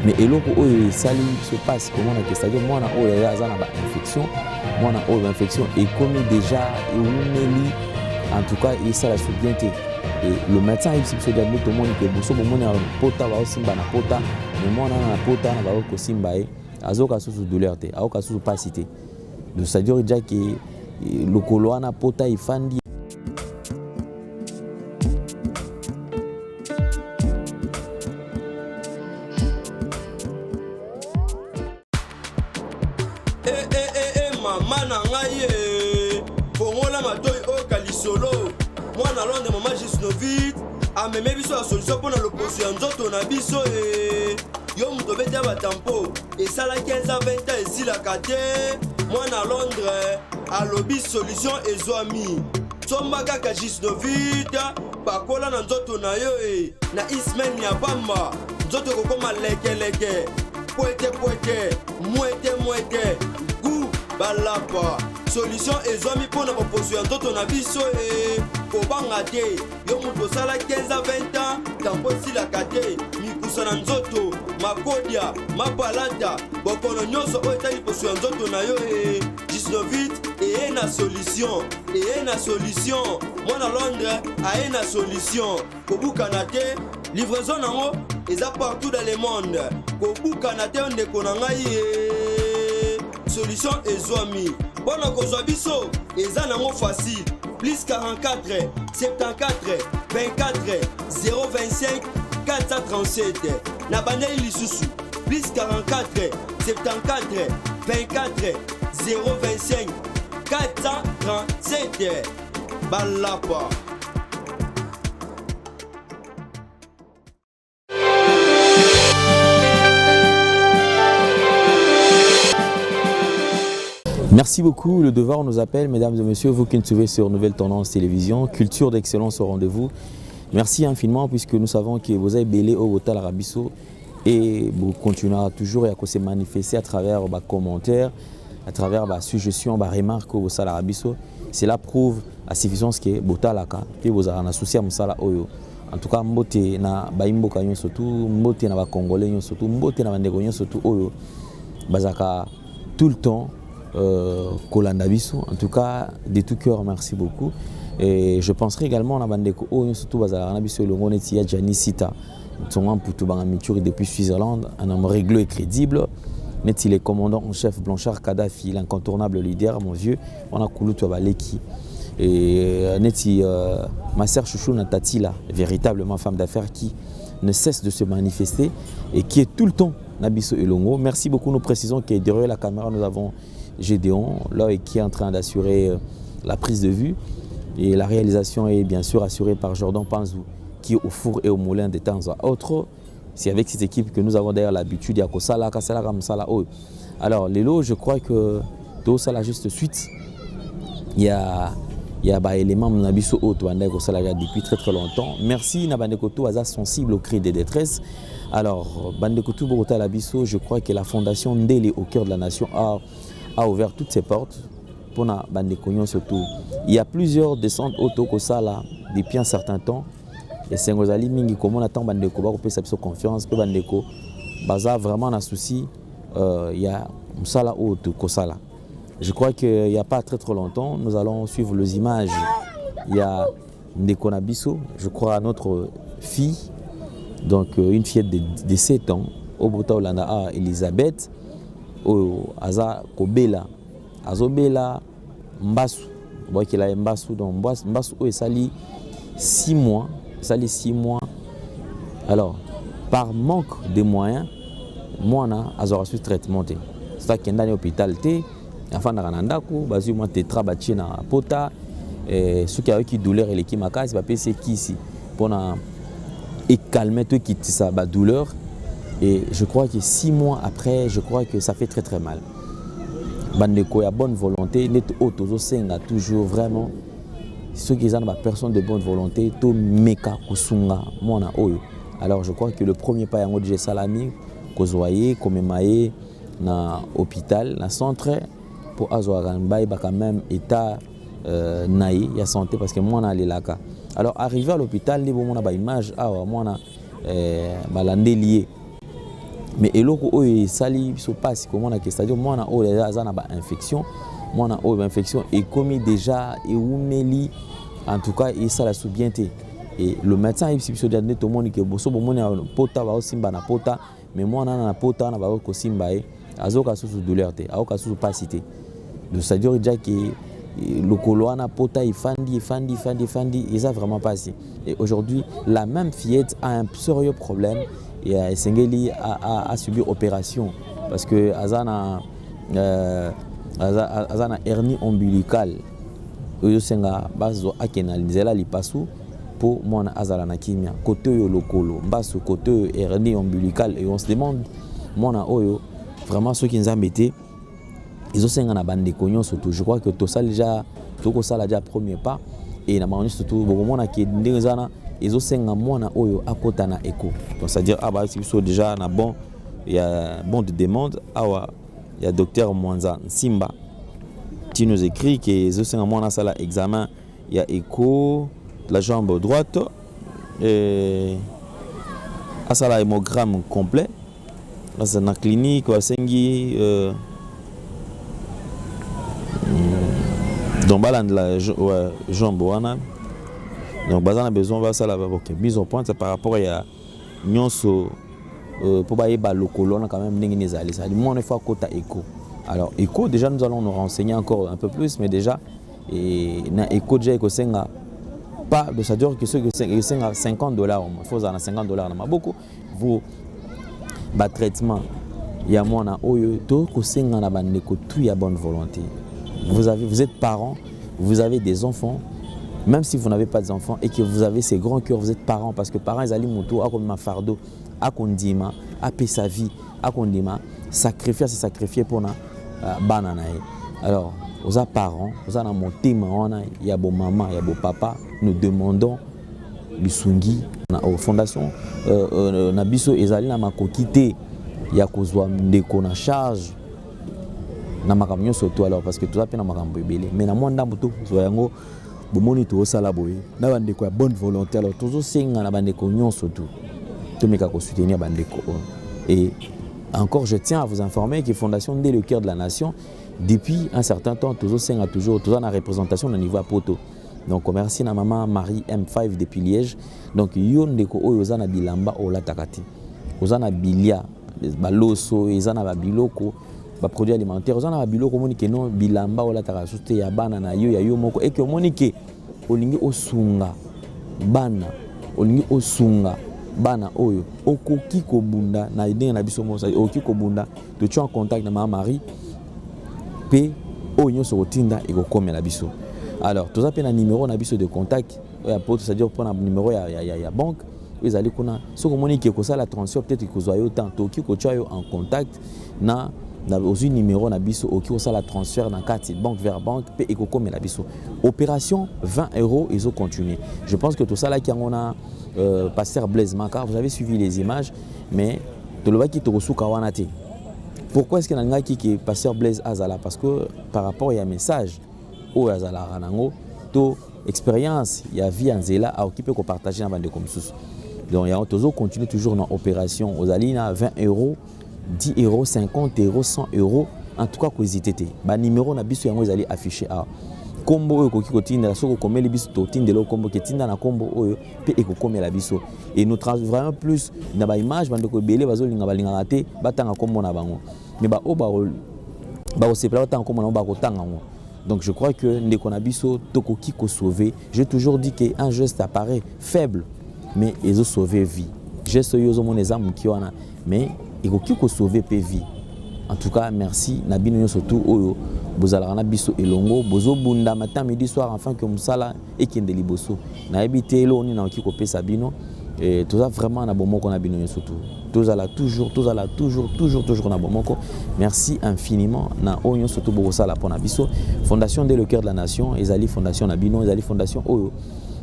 mais eloko oyo sali se passe comment on a que c'est-à-dire moi na oyo azana ba infection moi na oyo infection et comme déjà eumeli en tout cas et ça la bien été et le médecin il se dit tout le monde que boso bomoni na pota ba osimba na pota mais moi na pota na ba ko simba e azoka sous douleur te azoka sous pasité donc c'est-à-dire déjà que le coloana pota ifandi mama na ngai fongola matoi o kalisolo mwana londe mama Gisnovit ameme biso la solution pour le poso ya nzoto na biso yo muto beta batampo esala 15 à 20 ans esilaka te mwana Londres alobi solution ezwami somba kaka Gisnovit bakola na nzoto na yo na ismen ya bamba nzoto kokoma lekeleke poete mwete gu balapa solution ezwami mpona baposo ya nzoto na biso kobanga te yo mutu osala 15 à 20 ans tampo esilaka te mikusa na nzoto makodia mapalata bokono nyonso oyo etali poso ya nzoto na yo Gisnovit eye na solution mwana Londres aye na solution kobukana te livraison nango eza partout dans le monde kobukana te ndeko na ngai solution ezwami bona kozwa biso eza nango facile plus 44 74 24 025 437 na bandeli lisusu plus 44 74 24 025 437 balapa. Merci beaucoup. Le Devoir nous appelle, mesdames et messieurs, vous qui nous suivez sur Nouvelle Tendance Télévision, culture d'excellence au rendez-vous. Merci infiniment puisque nous savons que vous avez belé au Hotel Arabiso et vous continuerez toujours à se manifester à travers vos commentaires, à travers vos suggestions, vos remarques au Hotel Arabiso. Cela prouve à suffisance que Botalaka et vous avez un associé à Moussala Oyo. En tout cas, mbote na baimbo kanyo surtout, mbote na ba congolais surtout, mbote na bandeko surtout Oyo. Bazaka tout le temps. En tout cas, de tout cœur, merci beaucoup. Et je penserai également à Bandeko, surtout à Arabiso, le Ronetia Janisita, depuis Suisse-Irlande, un homme réglo et crédible. Net il est commandant en chef Blanchard Kadhafi, l'incontournable leader, mon vieux, on a coulé tout Baleki. Et net ma sœur Chouchou Natatila, véritablement femme d'affaires qui ne cesse de se manifester et qui est tout le temps Nabiso Elongo. Merci beaucoup, nous précisons que derrière la caméra, nous avons Gédéon, là, qui est en train d'assurer la prise de vue. Et la réalisation est bien sûr assurée par Jordan Panzou, qui est au four et au moulin de temps à autre. C'est avec cette équipe que nous avons d'ailleurs l'habitude. Alors, Lélo, je crois que tout ça, là, juste suite, il y a des éléments depuis très longtemps. Merci, Nabandekoto, Aza sensible au cri de détresse. Alors, Bandekoto Bogota Labiso, je crois que la fondation Ndélé au cœur de la nation a ouvert toutes ses portes pour la Bandekognon surtout. Il y a plusieurs descentes auto là depuis un certain temps. Et c'est Ngozali Mingi, comment on attend Bandeko, on peut s'appuyer confiance, que Bandeko, Baza vraiment un souci. Il y a Msala auto Kosala. Je crois qu'il n'y a pas très longtemps, nous allons suivre les images. Il y a Ndeko Nabiso, je crois, notre fille, donc une fillette de 7 ans, Obota Olanda Elisabeth. Aza Kobela, Azobela, Mbasu, Mbasu, donc Mbasu est sali 6 mois, Alors, par manque de moyens, moi, j'ai reçu traitement. C'est-à-dire qu'il y a un hôpital, enfin, il y a un tétra na pota, ceux qui ont eu douleur et qui m'a c'est qui ici pour calmer tout qui sa douleur. Et je crois que 6 mois après, je crois que ça fait très mal. Bandeko, il y a bonne volonté, net auto senga toujours vraiment. Ceux qui ont des personnes de bonne volonté, to meka kusunga mona oyo. Alors je crois que le premier pas yango de salami, kozwaye, komemaye na hôpital, na centre pour azoaranbay ba quand même état naï, il y a santé parce que moi na lelaka. Alors arrivé à l'hôpital, ni bon mona ba image awa mona balande lié. mais eloko oyo sali so passe comment na c'est-à-dire moi na oyo azana ba infection moi na oyo ba infection et commis déjà et umeli en tout cas et ça la sous bien té et le médecin il s'est dit tout le monde que boso bomoni pota ba simba na pota mais moi na pota na ba ko simba e azoka sous douleur té azoka sous pas cité donc c'est-à-dire déjà que le coloana pota il fandi et ça vraiment pas assez et aujourd'hui la même fillette a un sérieux problème et Sengeli a subi opération parce que azana hernie ombilicale oyo senga bazo akena nzela lipasu pour mona azala na kimia côté yo lokolo mbaso côté hernie ombilicale et on se demande mona oyo vraiment ceux qui nous embêté ils ont senga na bande konyo surtout je crois que tout ça déjà tout ça déjà premier pas et na moni surtout beaucoup mona qui ndezana ils ont senga mona oyo akota na écho donc c'est à dire ah bah si so déjà na bon il y a bon de demande awa il y a docteur Mwanza Simba qui nous écrit que ils ont senga mona sala examen il y a écho de la jambe droite et à sala hémogramme complet là c'est dans la clinique wa sengi donc balan de la jambe wana donc bazana besoin va ça là OK mise au point par rapport à nyonso pour ba yeba lokolo na quand même ndenge nezali ça dit moi on fois kota écho alors écho déjà nous allons nous renseigner encore un peu plus mais déjà et na écho déjà écho senga pas de ça dire que ceux que senga $50 il faut ça $50 na beaucoup vous ba traitement ya mwana oyo to ko senga na bandeko tout ya bonne volonté vous êtes parents vous avez des enfants. Même si vous n'avez pas d'enfants et que vous avez ces grands cœurs, vous êtes parents parce que parents ils allaient moto à comme ma fardeau, à kondima, à payer sa vie, à kondima, sacrifier c'est sacrifier pour na banana. Alors, aux parents, aux ana motima on il y a beau maman, il y a beau papa, nous demandons bisungi na fondation na biso ezali na makokité ya kozwa ndeko na charge na makamyo surtout alors parce que tout ça pe na makambo ebele mais na mwanda moto zoyango bomoni to sala boye na bandeko ya bonne volonté alors toujours senga na bandeko nyonso tout to meka ko soutenir bandeko et encore je tiens à vous informer que Fondation Ndé le cœur de la nation depuis un certain temps toujours senga toujours na représentation au niveau à poto donc merci na maman Marie M5 depuis Liège donc yo ndeko oyo zana bilamba ola takati ozana bilia baloso ezana ba biloko ba produits alimentaires ozana ba biloko moni ke non bilamba ola takati te ya bana na yo ya yo moko et que moni ke olingi osunga bana olingi osunga bana oyo okoki kobunda na idée na biso mosa okoki kobunda to tu en contact na maman Marie pe oyo so otinda ekokomela biso alors tout ça pe na numéro na biso de contact ya poto c'est-à-dire prendre numéro ya banque ils allaient kuna so komoni ke ko sala transfert peut-être que zo yo tant to ki ko tu yo en contact na aussi numéro na biso oki ko sala transfert na carte banque vers banque pe ekokomela la biso opération €20 ils ont continué je pense que tout ça là qui on a pasteur Blaise Maka vous avez suivi les images mais to lo baki to kosuka wana te pourquoi est-ce que nanga ki pasteur Blaise azala parce que par rapport à un message o azala ranango to expérience ya vie anzela a occupé ko partager na bande comme sous donc ya tozo continue toujours dans opération aux alina €20 €10 €50 €100 en tout cas ko hésiter ba numéro na biso yango ezali affiché a kombo oyo koki kotinda soko komeli biso to tindelo kombo ketinda na kombo oyo pe ekokomela biso et nous transfère vraiment plus na ba image bande ko belé bazolinga balinga raté batanga kombo na bango mais ba o ba osepela batanga kombo na ba ko tanga ngo donc je crois que ndeko na biso tokoki ko sauver j'ai toujours dit que un geste apparaît faible mais ils ont sauvé vie geste yozo mon exemple ki wana mais ekoki ko sauver pe vie en tout cas merci na bino surtout oyo bozala na biso elongo bozo bunda matin midi soir enfin que musala ekende liboso na ebité elo ni na oki ko pesa bino et tout ça vraiment na bomoko na bino surtout tozala toujours na bomoko merci infiniment na oyo surtout bozala pona biso Fondation Ndé le cœur de la nation ezali fondation na bino ezali fondation oyo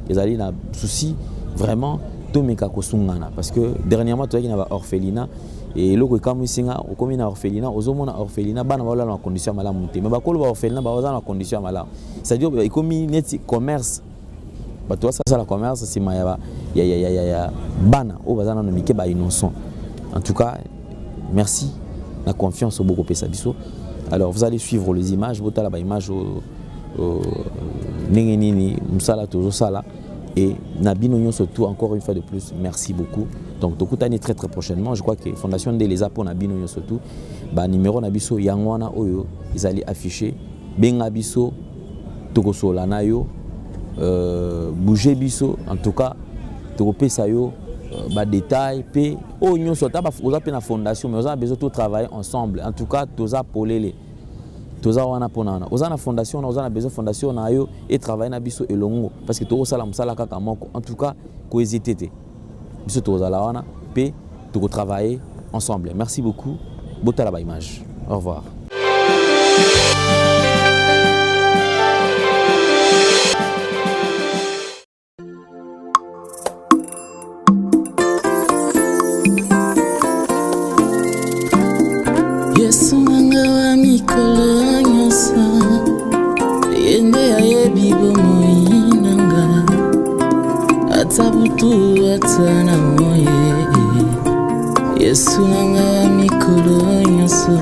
ezali na souci vraiment tomeka kosungana parce que dernièrement tu as na orphelinat et loko comme singa o komi na orphelinat ozomona orphelinat bana bala na condition malamu te mais bakolo ba orphelinat ba na condition malamu c'est à dire komi neti commerce ba toi ça la commerce c'est ma ya bana o bazana no mike ba innocent en tout cas merci, la confiance au beaucoup Pesabiso. Alors vous allez suivre les images, vous allez image Nengenini, Msala, Sala et Nabino surtout encore une fois de plus, merci beaucoup. Donc Tokutani très prochainement, je crois que Fondation de les Apo Nabino surtout, numéro Nabiso Yangwana Oyo, ils allaient afficher Bengabiso, Tokosola Nayo, Bouger Biso, en tout cas, Tokopé Sayo. Détail, puis on a une fondation, mais on a besoin de travailler ensemble. En tout cas, tous a polélé, tous a wana ponana. On a une fondation, on a besoin de fondation et travailler na biso et longo parce que tous salam sala kaka moko. En tout cas, cohésité. Biso tous a la wana, puis tous travailler ensemble. Merci beaucoup. Bota la image. Au revoir. Yesu nanga wa mikolo nyonso yende ayebi bomoi nanga ata butu ata na moye Yesu nanga wa mikolo nyonso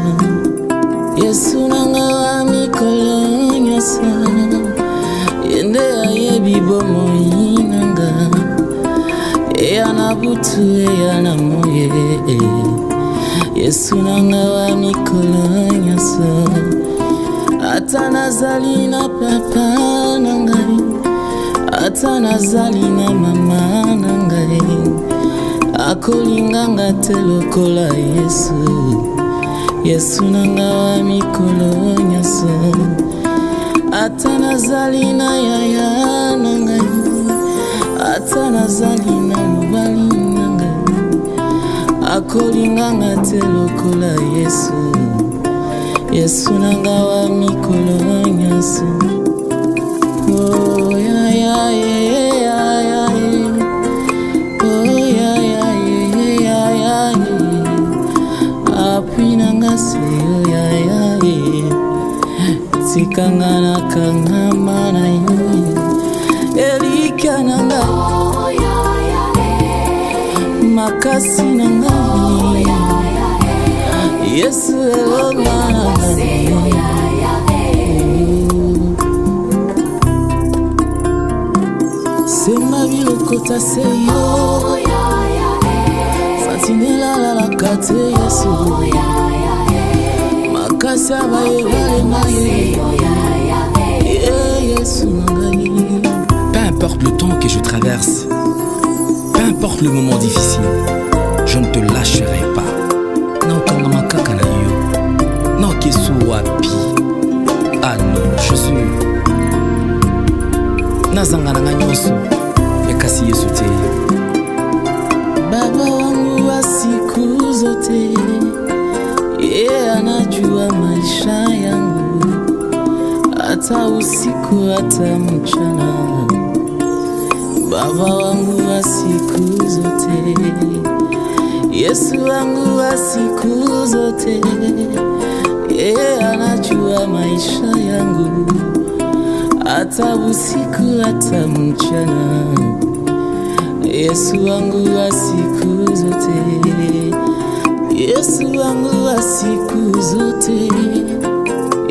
Yesu nanga wa mikolo nyonso yende ayebi bomoi nanga eya na butu eya na moye Yesu nanga wa mikolo nyonso ata nazali na papa nangai ata nazali na mama nangai akolinganga te lokola Yesu Yesu nanga wa mikolo nyonso ata nazali na yaya nangai ata nazali na mobali akolinganga te lokola Yesu Yesu nanga wa mikolo nyonso oh ya ya ya ya oh ya ya ya ya apui nanga se oh ya ya tikanga na kanga mana yo elika nanga makasi nanga Yesu elonga sema bilokota seyo Fatinela la kate Yesu makasi abayegale maye Yesu nanga. Peu importe le temps que je traverse, peu importe le moment difficile, je ne te lâcherai pas. Naokanga makaka na yo, naokesu wapi. Ah non, je suis nazanga nanga nyonso ekasi Yesu te. Baba wangu wa siku zote, yeye anajua maisha yangu, hata usiku hata mchana. Baba wangu wa siku zote, Yesu wangu wa siku zote, yeye anajua maisha yangu, hata usiku hata mchana. Yesu wangu wa siku zote, Yesu wangu wa siku zote,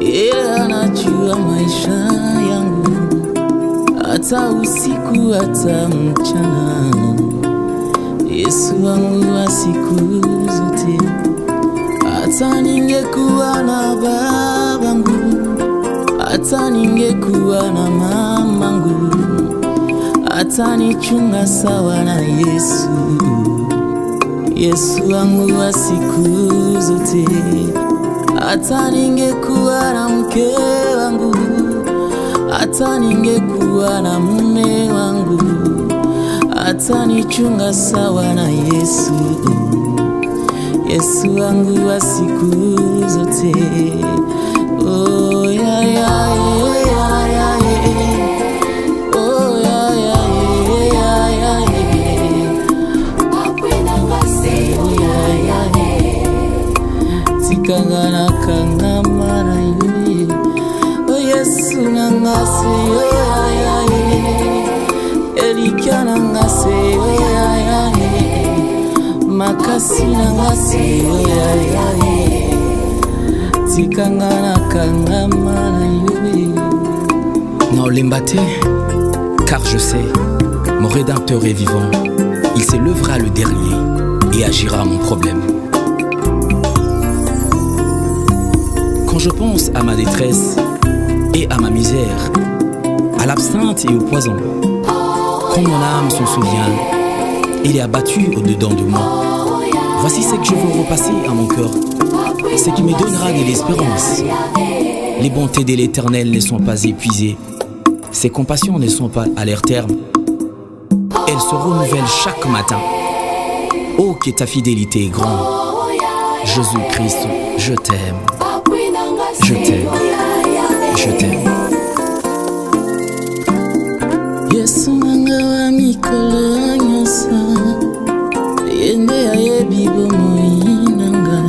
yeye anajua maisha yangu, hata usiku hata mchana. Yesu wangu wa siku zote, hata ningekuwa na babangu, hata ningekuwa na mamangu, hata nichunga sawa na Yesu. Yesu wangu wa siku zote, hata ningekuwa na mke wangu, hata ningekuwa na mume wangu, hata nichunga sawa na Yesu. Yesu wangu wa siku zote, oh ya ya ya ya oh ya ya ya ya akwenda ngase ya ya tikangana kanga mara yo oh Yesu nangase ya ya elikana ngase ya ya makasi makasi nanga se yo ya tikanga na kangama na yo. Naolemba te, car je sais, mon rédempteur est vivant. Il s'élèvera le dernier et agira à mon problème. Quand je pense à ma détresse et à ma misère, à l'absinthe et au poison, quand mon âme s'en souvient, il est abattu au-dedans de moi. Voici ce que je veux repasser à mon cœur, ce qui me donnera de l'espérance. Les bontés de l'Éternel ne sont pas épuisées, ses compassions ne sont pas à leur terme. Elles se renouvellent chaque matin. Oh, que ta fidélité est grande. Jésus-Christ, je t'aime. Je t'aime. Je t'aime. Yesu nanga wa mikolo nyonso yende ayebi bomoi nanga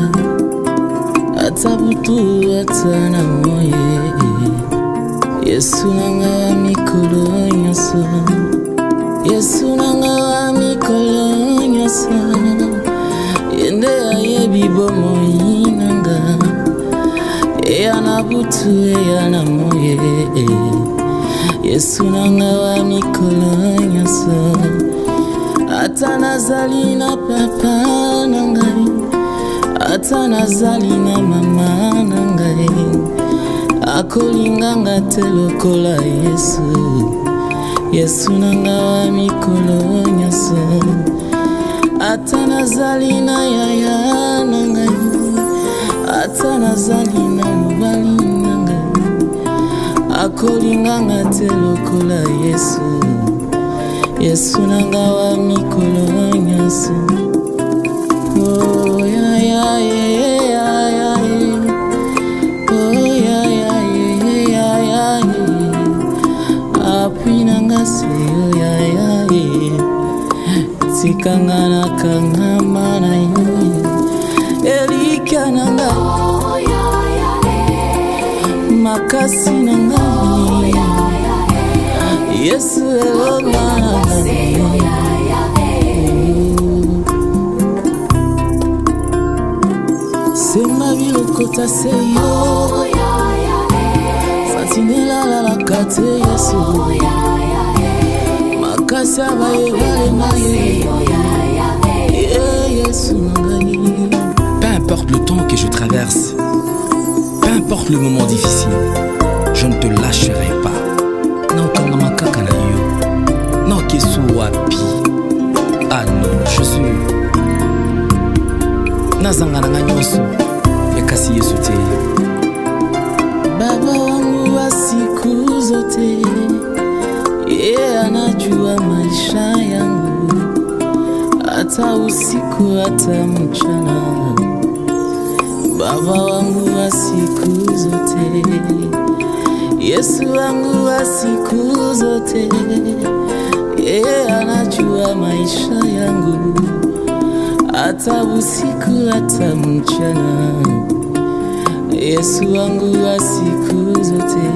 ata butu ata na moye. Yesu nanga wa mikolo nyonso, Yesu nanga wa mikolo nyonso yende ayebi bomoi nanga eya na butu eya na moye. Yesu nanga wa mikolo nyonso ata nazali na papa nangai ata nazali na mama nangai akolinganga te lokola Yesu. Yesu nanga wa mikolo nyonso ata nazali na yaya nangai ata nazali na mobali nangai akolinganga te lokola Yesu. Yesu nanga wa mikolo nyonso. Oh ya ya ya ya oh ya ya ya ya apui nanga se oh ya ya tikanga na kangama na yo elika nanga makasi nanga Yesu elonga sema bilokota seyo satinela la kate Yesu makasi abayebale maye Yesu nangani. Peu importe le temps que je traverse, peu importe le moment difficile, je ne te lâcherai pas. Naokanga makaka na yo, naokesu wapi. Ah non, je suis nazanga nanga nyonso ekasi Yesu te. Baba wangu wa siku zote, yeye anajua maisha yangu, hata usiku hata mchana. Baba wangu wa siku zote, Yesu wangu wa siku zote, yeye anajua maisha yangu, hata usiku hata mchana. Yesu wangu wa siku zote,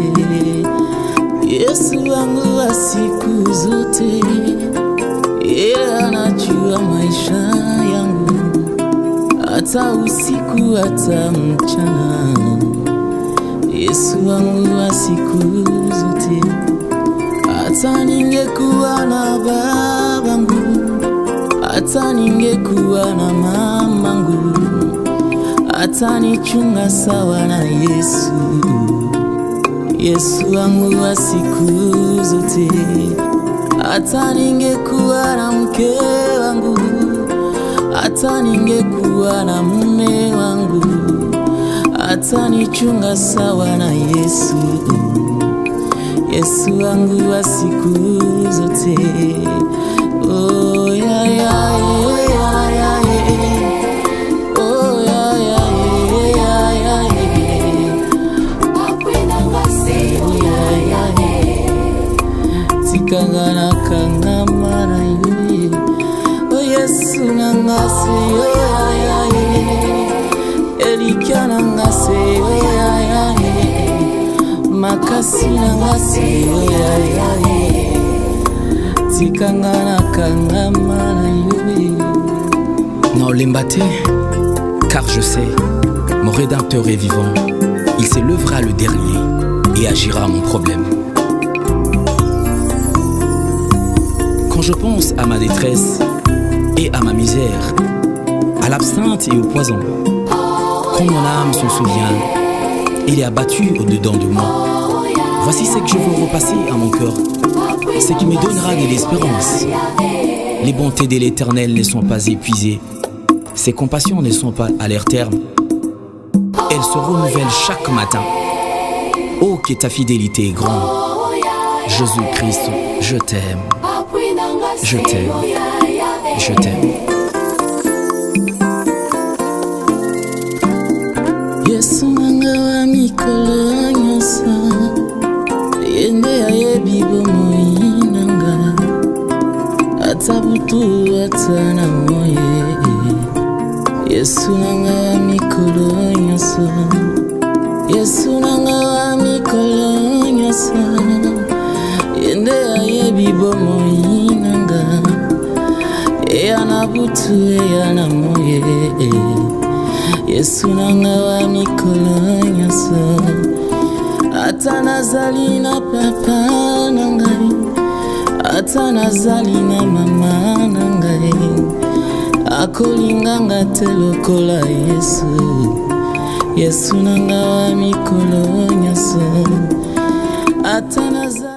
Yesu wangu wa siku zote, yeye anajua maisha yangu, hata usiku hata mchana. Yesu wangu wa siku zote, hata ningekuwa na babangu, hata ningekuwa na mamangu, hata nichunga sawa na Yesu. Yesu wangu wa siku zote, hata ningekuwa na mke wangu, hata ningekuwa na mume wangu, hata nichunga sawa na Yesu. Yesu wangu wa siku zote. Oh ya ya ya ya oh ya ya ya ya tikanga na kangama na yo. Oh Yesu nanga se yo ya ya elika nanga se yo ya ya makasi nanga se yo ya ya tikanga na kangama na yo. Non, l'embaté, car je sais, mon Rédempteur est vivant. Il s'élèvera le dernier et agira à mon problème. Quand je pense à ma détresse et à ma misère, à l'absinthe et au poison, quand mon âme s'en souvient, il est abattu au-dedans de moi. Voici ce que je veux repasser à mon cœur, ce qui me donnera de l'espérance. Les bontés de l'Éternel ne sont pas épuisées, ses compassions ne sont pas à leur terme. Elles se renouvellent chaque matin. Oh, que ta fidélité est grande. Jésus-Christ, je t'aime. Je t'aime. Je t'aime. Yesu nanga wa mikolo nyonso yende ayebi bomoi nanga ata butu ata na moye. Yesu nanga wa mikolo nyonso, Yesu nanga wa mikolo nyonso yende ayebi bomoi nanga eya na butu eya na moye. Yesu nanga wa mikolo nyonso ata nazali na papa na ngai, ata nazali na mama na ngai, akolinganga te lokola Yesu. Yesu nanga wa mikolo nyonso ata nazali.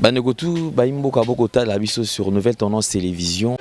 Banekotu Baimbo Kabokota la biso sur Nouvelle Tendance Télévision.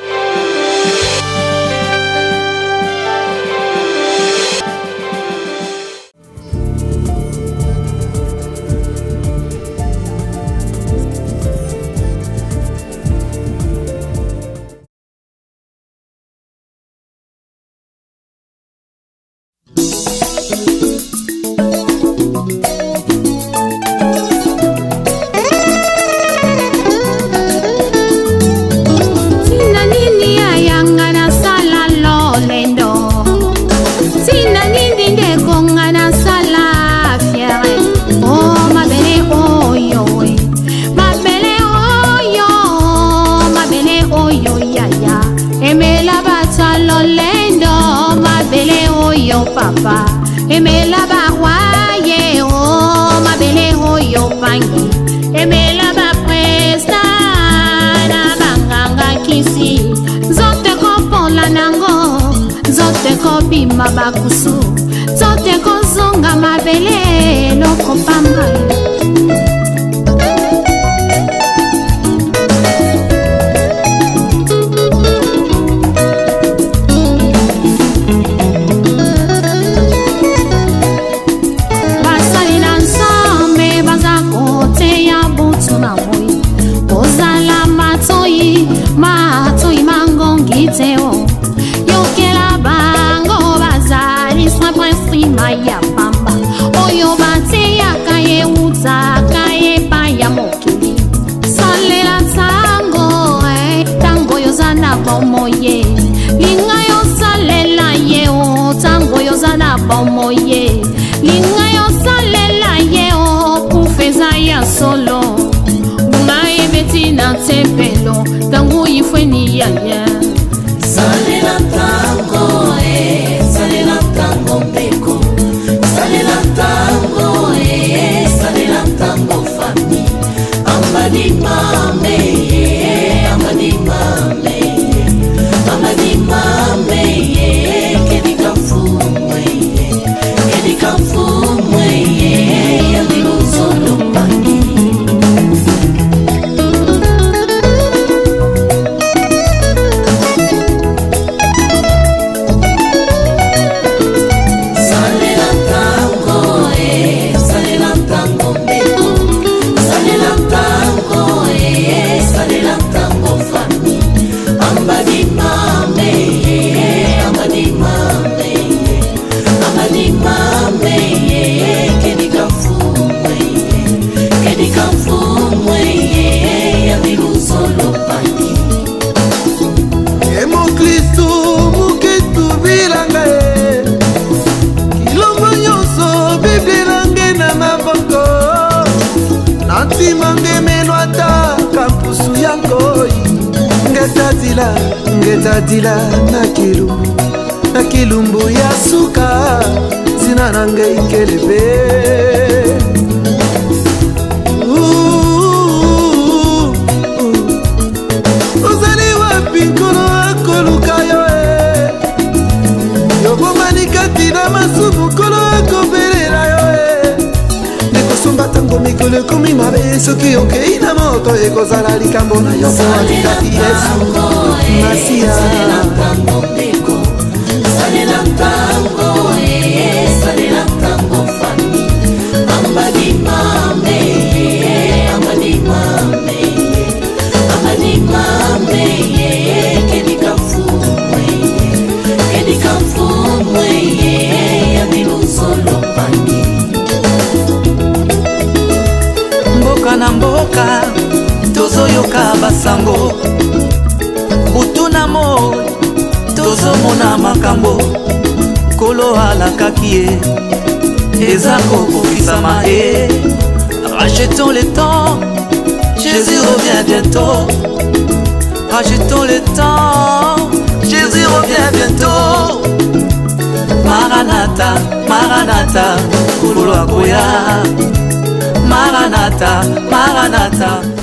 Papa, aimez la baroye, oh ma belle, oh yo pangi, aimez la bapresta, na banganga kisi, zote ko la nango, zote ko bima bakusu, zote ko zonga ma belle, no ko pamba. Yokela bango bazali swa prince maya pamba oyo bate yakaye uza kaye paya mokili salela tango tango yozana bomoye linga yo salela ye o tango yozana bomoye linga yo salela ye o kufeza ya solo bungaye betina tempelo tango ifweni ya Salela tango mbeko, salela tango salela tango fami, amani mame, amani mame, amani mame, kedika fumwe, yadilu solo pani. Ngetadila na kilumbu ya suka zina nange ikelebe Ozali wapi nkolo akoluka yo yobomani kati na masumu nkolo akobelela yo nekosomba tango mikolo ekomi mabe soki okei na moto ekozala likambo na yo kati Yesu Masia. Salela tango mbeko, salela tango fami, amani mame, amani mame, amani mame, kedika fumwe, yadilu solo pani. Mboka na mboka, tozoyoka basango. Butuna mo tozomona makambo kolo alakaki ye eza kokofisama ye. Rachetons le temps, Jésus revient bientôt. Rachetons le temps, Jésus revient bientôt. Maranatha, Maranatha, kolo akoya. Maranatha, Maranatha.